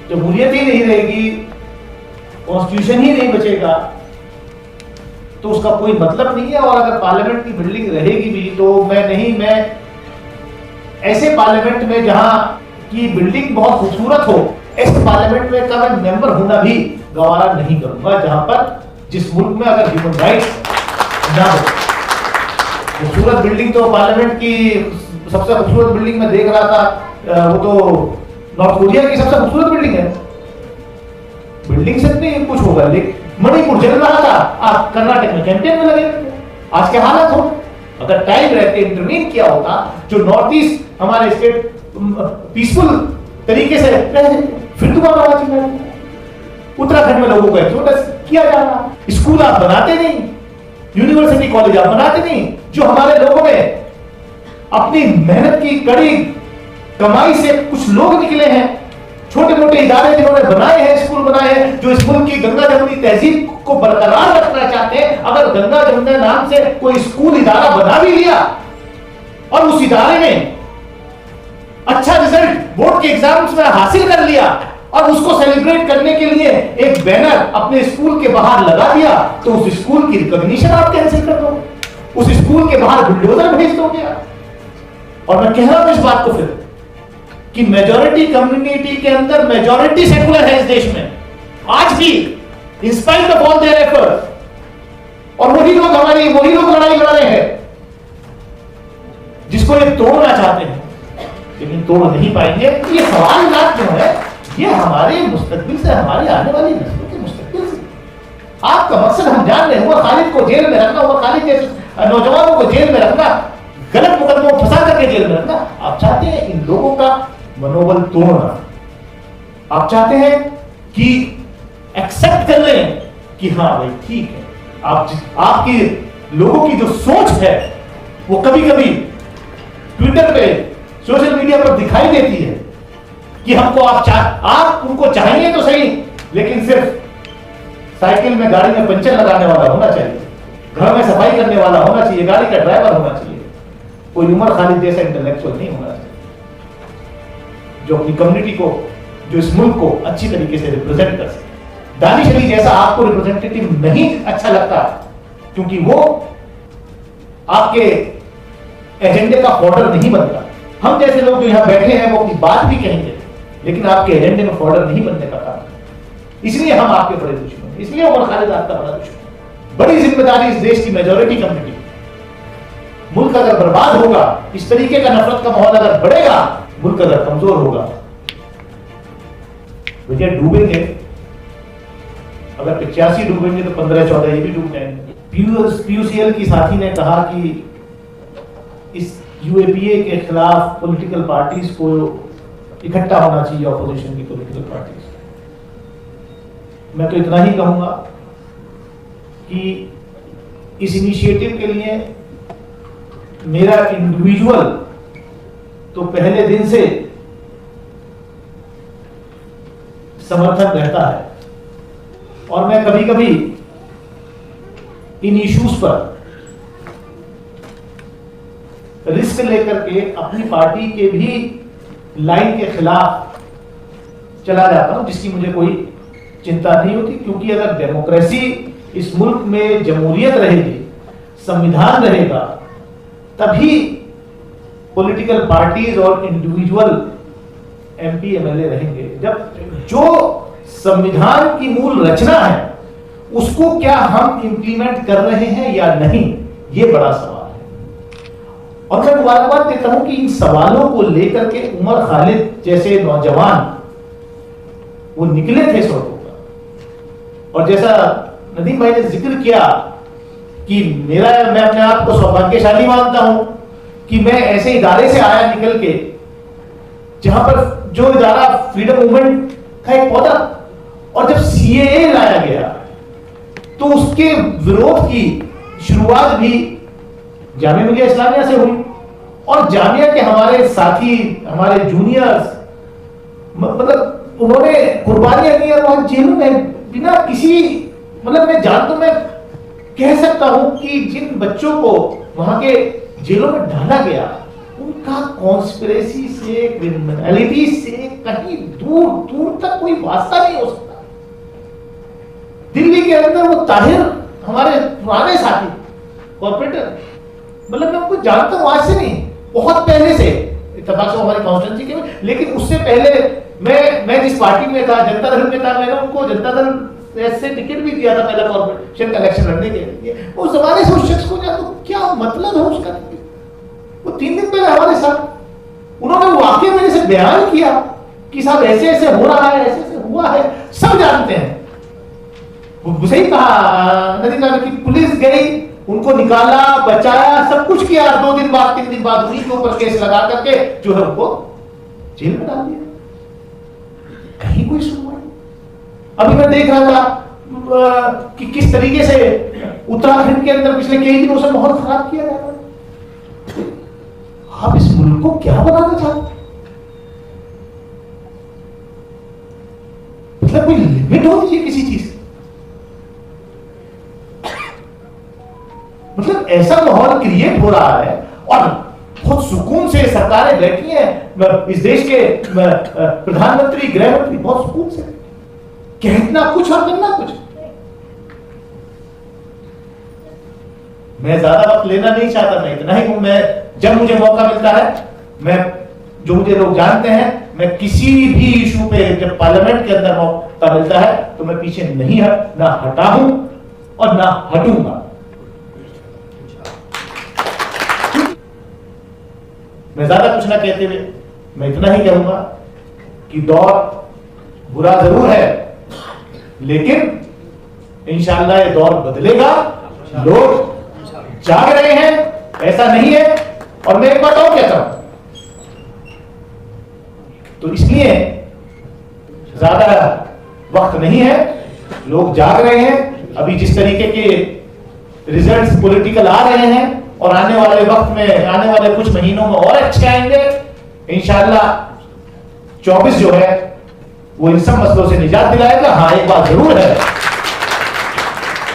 जमहूरियत ही नहीं रहेगी, कॉन्स्टिट्यूशन ही नहीं बचेगा, तो उसका कोई मतलब नहीं है। और अगर पार्लियामेंट की बिल्डिंग रहेगी भी तो मैं ऐसे पार्लियामेंट में जहां की बिल्डिंग बहुत खूबसूरत हो, ऐसे पार्लियामेंट में का मैं मेंबर होना भी गवारा नहीं करूंगा, जहां पर जिस मुल्क में अगर ह्यूमन राइट्स ना हो। खूबसूरत बिल्डिंग तो पार्लियामेंट की सबसे खूबसूरत बिल्डिंग में देख रहा था, वो तो नॉर्थ कोरिया की सबसे खूबसूरत बिल्डिंग है। बिल्डिंग से नहीं कुछ होगा, लेकिन मणिपुर जल रहा था, आप कर्नाटक में कैंपेन में लगे। आज के हालत हो, अगर टाइम रहते इंटरवीन किया होता, जो नॉर्थ ईस्ट हमारे स्टेट पीसफुल तरीके से फिर दोबारा उत्तराखंड में लोगों को एक्सोडस किया जा रहा। स्कूल आप बनाते नहीं, यूनिवर्सिटी कॉलेज आप बनाते नहीं, जो हमारे लोगों ने अपनी मेहनत की कड़ी कमाई से कुछ लोग निकले हैं, छोटे मोटे इदारे जिन्होंने बनाए हैं, स्कूल बनाए हैं, जो इस मुल्क की गंगा जमुनी तहजीब को बरकरार रखना चाहते हैं। अगर गंगा जमुना नाम से कोई स्कूल इदारा बना भी लिया और उस इदारे में अच्छा रिजल्ट बोर्ड के एग्जाम्स में हासिल कर लिया और उसको सेलिब्रेट करने के लिए एक बैनर अपने स्कूल के बाहर लगा दिया, तो उस स्कूल की रिकॉग्निशन आप कैंसिल कर दो, उस स्कूल के बाहर बुलडोजर भेज दोगे। और मैं कह रहा हूं इस बात को फिर कि मेजॉरिटी कम्युनिटी के अंदर मेजॉरिटी सेकुलर है इस देश में आज भी, in spite of all their efforts, और वही लोग लड़ाई लड़ रहे हैं जिसको ये तोड़ना चाहते हैं, लेकिन तोड़ नहीं पाएंगे। ये सवाल जो है ये हमारे मुस्तकबिल से, हमारी आने वाली नस्लों के मुस्तकबिल से। आपका मकसद हम जान रहे हैं, हुआ खालिद को जेल में रखना, हुआ खालिद जैसे नौजवानों को जेल में रखना, गलत मुकदमों फंसा करके जेल में रखना। आप चाहते हैं इन लोगों का मनोबल तोड़ना, आप चाहते हैं कि एक्सेप्ट कर लें कि हाँ भाई ठीक है, आपकी लोगों की जो सोच है वो कभी कभी ट्विटर पे, सोशल मीडिया पर दिखाई देती है कि हमको आप उनको चाहिए तो सही, लेकिन सिर्फ साइकिल में गाड़ी में पंचर लगाने वाला होना चाहिए, घर में सफाई करने वाला होना चाहिए, गाड़ी का ड्राइवर होना चाहिए, कोई उमर खालिद जैसा इंटेलेक्चुअल नहीं होना चाहिए जो अपनी कम्युनिटी को, जो इस मुल्क को अच्छी तरीके से रिप्रेजेंट कर सके। दानिश अली जैसा आपको रिप्रेजेंटेटिव नहीं अच्छा लगता क्योंकि वो आपके एजेंडे का फॉर्डर नहीं बनता। हम जैसे लोग जो यहां बैठे हैं वो अपनी बात भी कहेंगे, लेकिन आपके एजेंडे में फॉर्डर नहीं बनने का काम, इसलिए हम आपके बड़े दुश्मन हैं, इसलिए उमर खालिद आपका बड़ा दुश्मन। बड़ी जिम्मेदारी इस देश की मेजॉरिटी कम्युनिटी। मुल्क अगर बर्बाद होगा, इस तरीके का नफरत का माहौल अगर बढ़ेगा, मुल्क अगर कमजोर होगा, भैया डूबेंगे। अगर 85 डूबेंगे तो 15-14 ये भी डूब जाएंगे। पीयूसीएल की साथी ने कहा कि इस यूएपीए के खिलाफ पॉलिटिकल पार्टीज को इकट्ठा होना चाहिए, ऑपोजिशन की पॉलिटिकल पार्टीज। मैं तो इतना ही कहूंगा कि इस इनिशिएटिव के लिए मेरा इंडिविजुअल तो पहले दिन से समर्थन रहता है, और मैं कभी कभी इन इश्यूज पर रिस्क लेकर के अपनी पार्टी के भी लाइन के खिलाफ चला जाता हूं, जिसकी मुझे कोई चिंता नहीं होती, क्योंकि अगर डेमोक्रेसी इस मुल्क में, जमहूरियत रहेगी, संविधान रहेगा, तभी पॉलिटिकल पार्टीज और इंडिविजुअल एमपी एमएलए रहेंगे। जब जो संविधान की मूल रचना है उसको क्या हम इंप्लीमेंट कर रहे हैं या नहीं, ये बड़ा सवाल है। और मैं मुबारकबाद देता हूं कि इन सवालों को लेकर के उमर खालिद जैसे नौजवान वो निकले थे सड़कों पर। और जैसा नदीम भाई ने जिक्र किया कि मैं अपने आप को सौभाग्यशाली मानता हूं कि मैं ऐसे इदारे से आया निकल के जहां पर जो इदारा फ्रीडम मूवमेंट का एक पौधा, और जब सीएए लाया गया तो उसके विरोध की शुरुआत भी जामिया मिलिया इस्लामिया से हुई, और जामिया के हमारे साथी, हमारे जूनियर्स, मतलब उन्होंने कुर्बानियां दी, और जेलों में बिना किसी, मतलब मैं कह सकता हूं कि जिन बच्चों को वहां के जेलों में डाला गया उनका कॉन्स्पिरेसी से, क्रिमिनलिटी से कहीं दूर दूर तक कोई वास्ता नहीं हो सकता। दिल्ली के अंदर वो ताहिर हमारे पुराने साथी कॉर्पोरेटर, मतलब मैं उनको जानता हूं आज से नहीं, बहुत पहले से, इत्तेफाक से हमारी कॉन्स्टिट्यूंसी के में, लेकिन उससे पहले मैं जिस पार्टी में था, जनता दल में था, मैंने उनको जनता दल से टिकट भी दिया था पहला कॉर्पोरेशन का इलेक्शन लड़ने के लिए। उस जमाने से उस शख्स को जान, तो क्या मतलब है उसका? वो 3 दिन पहले हमारे साथ उन्होंने वाकई मेरे से बयान किया कि साहब ऐसे ऐसे हो रहा है, ऐसे ऐसे हुआ है, सब जानते हैं। वो सही कहा नदीम की, पुलिस गई, उनको निकाला, बचाया, सब कुछ किया। 2 दिन बाद 3 दिन बाद उन्हीं के ऊपर केस लगा करके जो है उनको जेल में डाल दिया। कहीं कोई सुनवाई। अभी मैं देख रहा था कि किस तरीके से उत्तराखंड के अंदर पिछले कई दिनों से माहौल खराब किया जा रहा है। आप इस मुल्क को क्या बनाना चाहते हैं? मतलब कोई लिमिट होती है किसी चीज? मतलब ऐसा माहौल क्रिएट हो रहा है और बहुत सुकून से सरकारें बैठी हैं, इस देश के प्रधानमंत्री, गृह मंत्री बहुत सुकून से कहना कुछ और करना कुछ। मैं ज्यादा वक्त लेना नहीं चाहता, मैं इतना ही हूं। मैं जब मुझे मौका मिलता है, मैं जो मुझे लोग जानते हैं, मैं किसी भी इशू पे जब पार्लियामेंट के अंदर मौका मिलता है तो मैं पीछे नहीं ना हटा हूं और ना हटूंगा। मैं ज्यादा कुछ ना कहते हुए मैं इतना ही कहूंगा कि दौर बुरा जरूर है, लेकिन इंशाअल्लाह ये दौर बदलेगा। लोग जाग रहे हैं, ऐसा नहीं है। और मैं एक बात और कहता हूं, तो इसलिए ज्यादा वक्त नहीं है, लोग जाग रहे हैं। अभी जिस तरीके के रिजल्ट्स पॉलिटिकल आ रहे हैं और आने वाले वक्त में, आने वाले कुछ महीनों में और अच्छे आएंगे इंशाअल्लाह। 24 जो है वो इन सब मसलों से निजात दिलाएगा। हाँ, एक बात जरूर है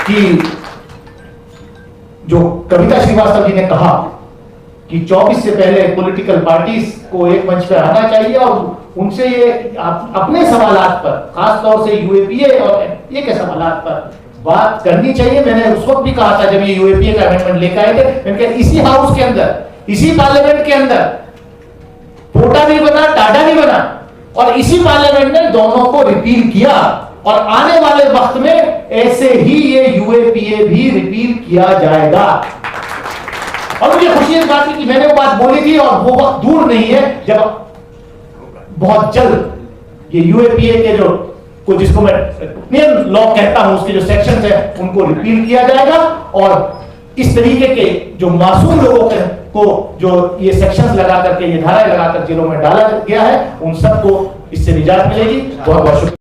कि जो कविता श्रीवास्तव जी ने कहा कि 24 से पहले पॉलिटिकल पार्टीज को एक मंच पर आना चाहिए और उनसे ये अपने सवालात पर, खास तौर से यूएपीए और एनपीए के सवालात पर बात करनी चाहिए। मैंने उस वक्त भी कहा था जब ये यूएपीए का अमेंडमेंट लेकर आए थे, मैंने कहा इसी हाउस के अंदर, इसी पार्लियामेंट के अंदर पोटा नहीं बना, टाटा नहीं बना, और इसी पार्लियामेंट ने दोनों को रिपील किया। और आने वाले वक्त में ऐसे ही ये यूएपीए भी रिपील किया जाएगा। और मुझे खुशी इस बात की कि मैंने वो बात बोली थी और वो वक्त दूर नहीं है जब बहुत जल्द ये यूएपीए के जो को जिसको मैं यूनियन लॉ कहता हूं, उसके जो सेक्शंस हैं उनको रिपील किया जाएगा। और इस तरीके के जो मासूम लोगों को जो ये सेक्शंस लगा करके, ये धाराएं लगाकर जेलों में डाला गया है, उन सबको इससे निजात मिलेगी। बहुत बहुत शुक्रिया।